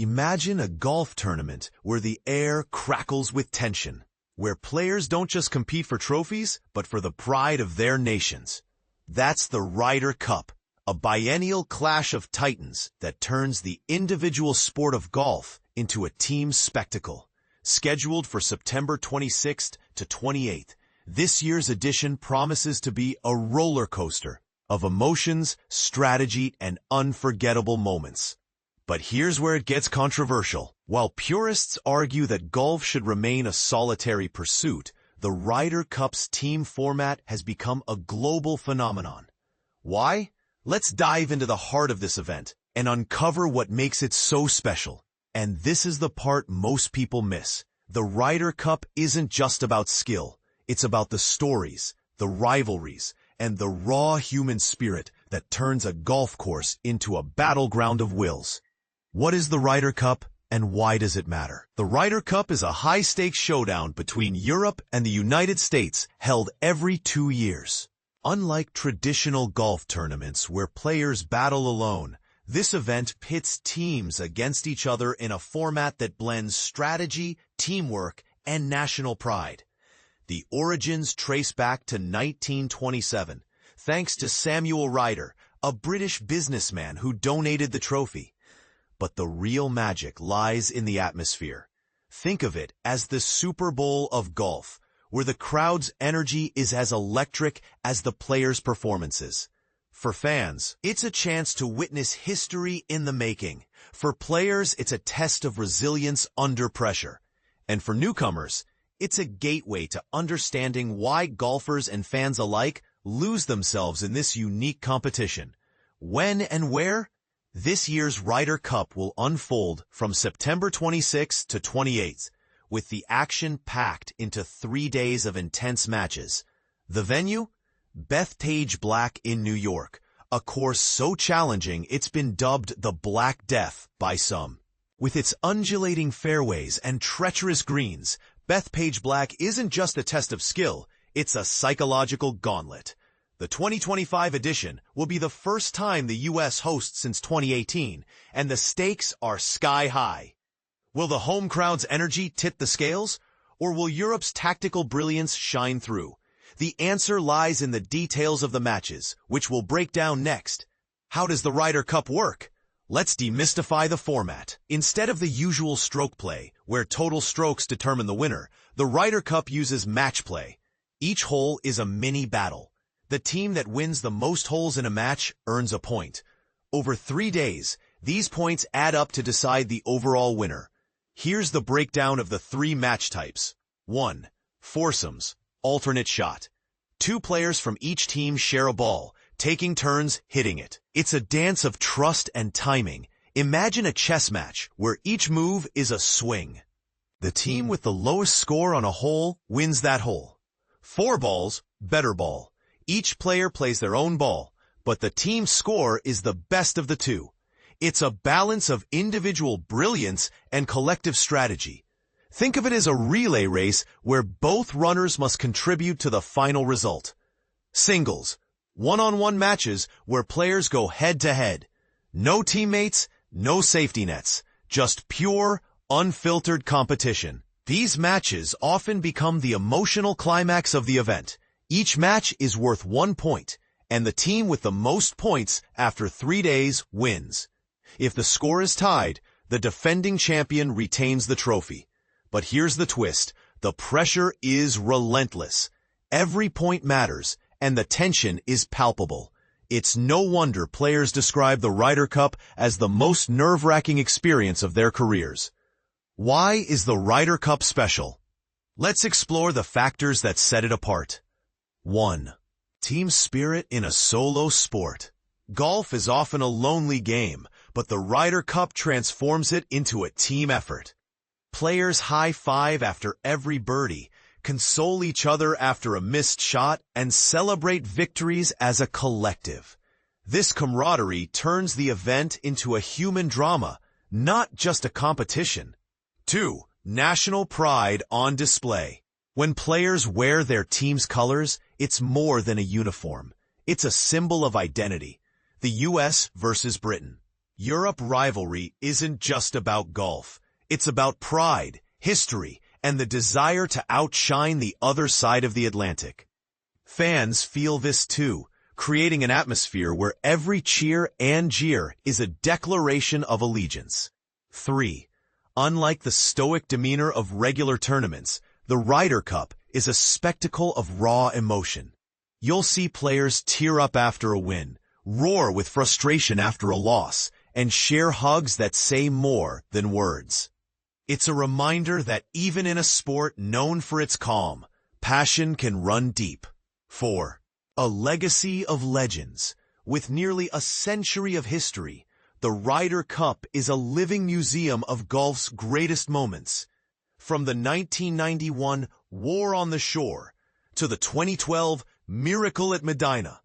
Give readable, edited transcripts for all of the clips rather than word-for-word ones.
Imagine a golf tournament where the air crackles with tension, where players don't just compete for trophies, but for the pride of their nations. That's the Ryder Cup, a biennial clash of titans that turns the individual sport of golf into a team spectacle. Scheduled for September 26th to 28th, this year's edition promises to be a roller coaster of emotions, strategy, and unforgettable moments. But here's where it gets controversial. While purists argue that golf should remain a solitary pursuit, the Ryder Cup's team format has become a global phenomenon. Why? Let's dive into the heart of this event and uncover what makes it so special. And this is the part most people miss. The Ryder Cup isn't just about skill. It's about the stories, the rivalries, and the raw human spirit that turns a golf course into a battleground of wills. What is the Ryder Cup, and why does it matter? The Ryder Cup is a high-stakes showdown between Europe and the United States held every 2 years. Unlike traditional golf tournaments where players battle alone, this event pits teams against each other in a format that blends strategy, teamwork, and national pride. The origins trace back to 1927, thanks to Samuel Ryder, a British businessman who donated the trophy. But the real magic lies in the atmosphere. Think of it as the Super Bowl of golf, where the crowd's energy is as electric as the players' performances. For fans, it's a chance to witness history in the making. For players, it's a test of resilience under pressure. And for newcomers, it's a gateway to understanding why golfers and fans alike lose themselves in this unique competition. When and where? This year's Ryder Cup will unfold from September 26th to 28th, with the action packed into 3 days of intense matches. The venue? Bethpage Black in New York, a course so challenging it's been dubbed the Black Death by some. With its undulating fairways and treacherous greens, Bethpage Black isn't just a test of skill, it's a psychological gauntlet. The 2025 edition will be the first time the U.S. hosts since 2018, and the stakes are sky high. Will the home crowd's energy tip the scales, or will Europe's tactical brilliance shine through? The answer lies in the details of the matches, which we'll break down next. How does the Ryder Cup work? Let's demystify the format. Instead of the usual stroke play, where total strokes determine the winner, the Ryder Cup uses match play. Each hole is a mini battle. The team that wins the most holes in a match earns a point. Over 3 days, these points add up to decide the overall winner. Here's the breakdown of the 3 match types. 1. Foursomes, alternate shot. 2 players from each team share a ball, taking turns hitting it. It's a dance of trust and timing. Imagine a chess match where each move is a swing. The team with the lowest score on a hole wins that hole. 4balls, better ball. Each player plays their own ball, but the team score is the best of the two. It's a balance of individual brilliance and collective strategy. Think of it as a relay race where both runners must contribute to the final result. Singles, one-on-one matches where players go head-to-head. No teammates, no safety nets, just pure, unfiltered competition. These matches often become the emotional climax of the event. Each match is worth 1 point, and the team with the most points after 3 days wins. If the score is tied, the defending champion retains the trophy. But here's the twist. The pressure is relentless. Every point matters, and the tension is palpable. It's no wonder players describe the Ryder Cup as the most nerve-wracking experience of their careers. Why is the Ryder Cup special? Let's explore the factors that set it apart. 1. Team spirit in a solo sport. Golf is often a lonely game, but the Ryder Cup transforms it into a team effort. Players high-five after every birdie, console each other after a missed shot, and celebrate victories as a collective. This camaraderie turns the event into a human drama, not just a competition. 2. National pride on display. When players wear their team's colors, it's more than a uniform. It's a symbol of identity. The U.S. versus Britain. Europe rivalry isn't just about golf. It's about pride, history, and the desire to outshine the other side of the Atlantic. Fans feel this too, creating an atmosphere where every cheer and jeer is a declaration of allegiance. 3. Unlike the stoic demeanor of regular tournaments, the Ryder Cup is a spectacle of raw emotion. You'll see players tear up after a win, roar with frustration after a loss, and share hugs that say more than words. It's a reminder that even in a sport known for its calm, passion can run deep. 4. A legacy of legends. With nearly a century of history, the Ryder Cup is a living museum of golf's greatest moments. From the 1991 War on the Shore to the 2012 Miracle at Medinah,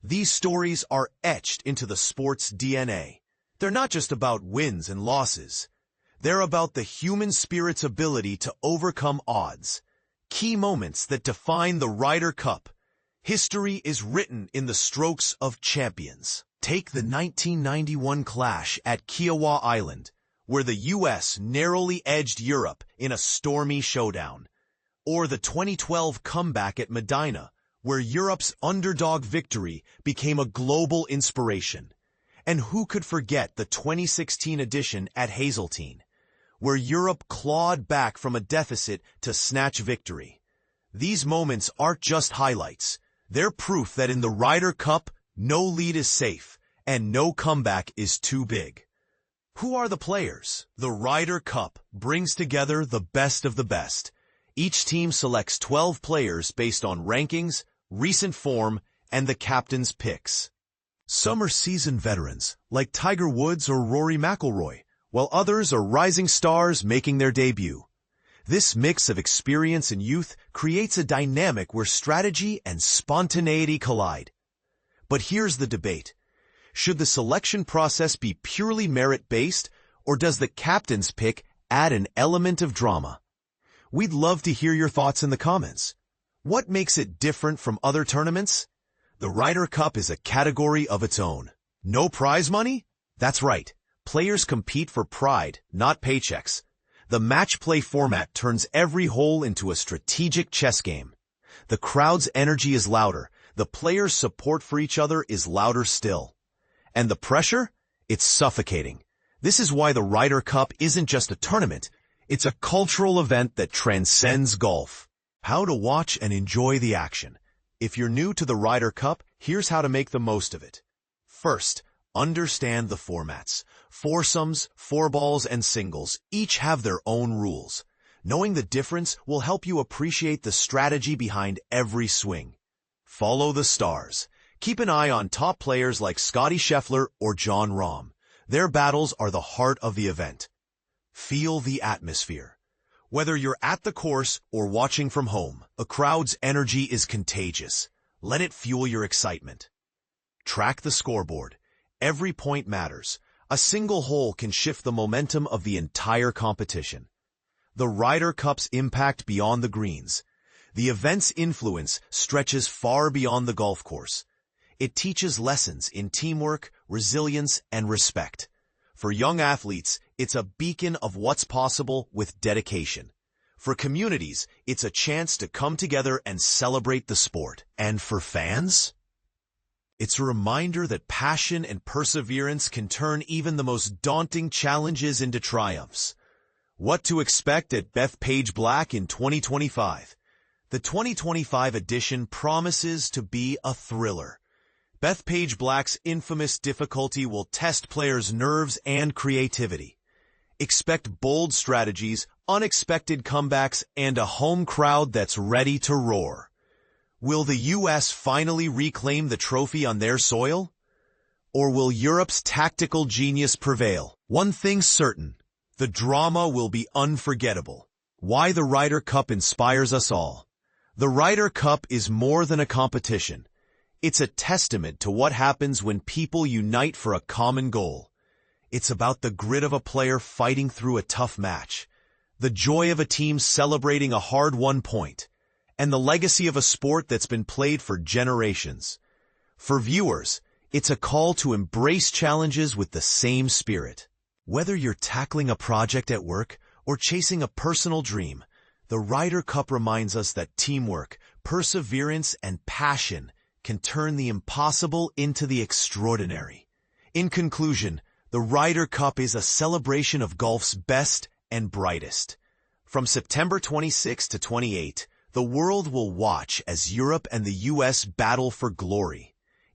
these stories are etched into the sport's DNA. They're not just about wins and losses. They're about the human spirit's ability to overcome odds. Key moments that define the Ryder Cup. History is written in the strokes of champions. Take the 1991 clash at Kiowa Island, where the U.S. narrowly edged Europe in a stormy showdown. Or the 2012 comeback at Medinah, where Europe's underdog victory became a global inspiration. And who could forget the 2016 edition at Hazeltine, where Europe clawed back from a deficit to snatch victory. These moments aren't just highlights. They're proof that in the Ryder Cup, no lead is safe, and no comeback is too big. Who are the players? The Ryder Cup brings together the best of the best. Each team selects 12 players based on rankings, recent form, and the captain's picks. Some are seasoned veterans, like Tiger Woods or Rory McIlroy, while others are rising stars making their debut. This mix of experience and youth creates a dynamic where strategy and spontaneity collide. But here's the debate. Should the selection process be purely merit-based, or does the captain's pick add an element of drama? We'd love to hear your thoughts in the comments. What makes it different from other tournaments? The Ryder Cup is a category of its own. No prize money? That's right. Players compete for pride, not paychecks. The match play format turns every hole into a strategic chess game. The crowd's energy is louder. The players' support for each other is louder still. And the pressure? It's suffocating. This is why the Ryder Cup isn't just a tournament. It's a cultural event that transcends golf. How to watch and enjoy the action. If you're new to the Ryder Cup, here's how to make the most of it. First, understand the formats. Foursomes, fourballs, and singles each have their own rules. Knowing the difference will help you appreciate the strategy behind every swing. Follow the stars. Keep an eye on top players like Scottie Scheffler or Jon Rahm. Their battles are the heart of the event. Feel the atmosphere. Whether you're at the course or watching from home, a crowd's energy is contagious. Let it fuel your excitement. Track the scoreboard. Every point matters. A single hole can shift the momentum of the entire competition. The Ryder Cup's impact beyond the greens. The event's influence stretches far beyond the golf course. It teaches lessons in teamwork, resilience, and respect. For young athletes, it's a beacon of what's possible with dedication. For communities, it's a chance to come together and celebrate the sport. And for fans, it's a reminder that passion and perseverance can turn even the most daunting challenges into triumphs. What to expect at Bethpage Black in 2025? The 2025 edition promises to be a thriller. Bethpage Black's infamous difficulty will test players' nerves and creativity. Expect bold strategies, unexpected comebacks, and a home crowd that's ready to roar. Will the U.S. finally reclaim the trophy on their soil? Or will Europe's tactical genius prevail? One thing's certain, the drama will be unforgettable. Why the Ryder Cup inspires us all. The Ryder Cup is more than a competition. It's a testament to what happens when people unite for a common goal. It's about the grit of a player fighting through a tough match, the joy of a team celebrating a hard-won point, and the legacy of a sport that's been played for generations. For viewers, It's a call to embrace challenges with the same spirit. Whether you're tackling a project at work or chasing a personal dream, the Ryder Cup reminds us that teamwork, perseverance, and passion can turn the impossible into the extraordinary. In conclusion, the Ryder Cup is a celebration of golf's best and brightest. From September 26 to 28, the world will watch as Europe and the U.S. battle for glory.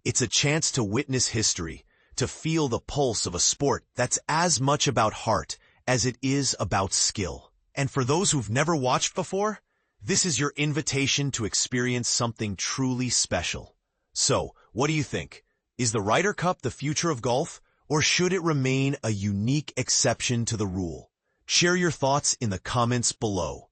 It's a chance to witness history, to feel the pulse of a sport that's as much about heart as it is about skill. And for those who've never watched before, this is your invitation to experience something truly special. So, what do you think? Is the Ryder Cup the future of golf, or should it remain a unique exception to the rule? Share your thoughts in the comments below.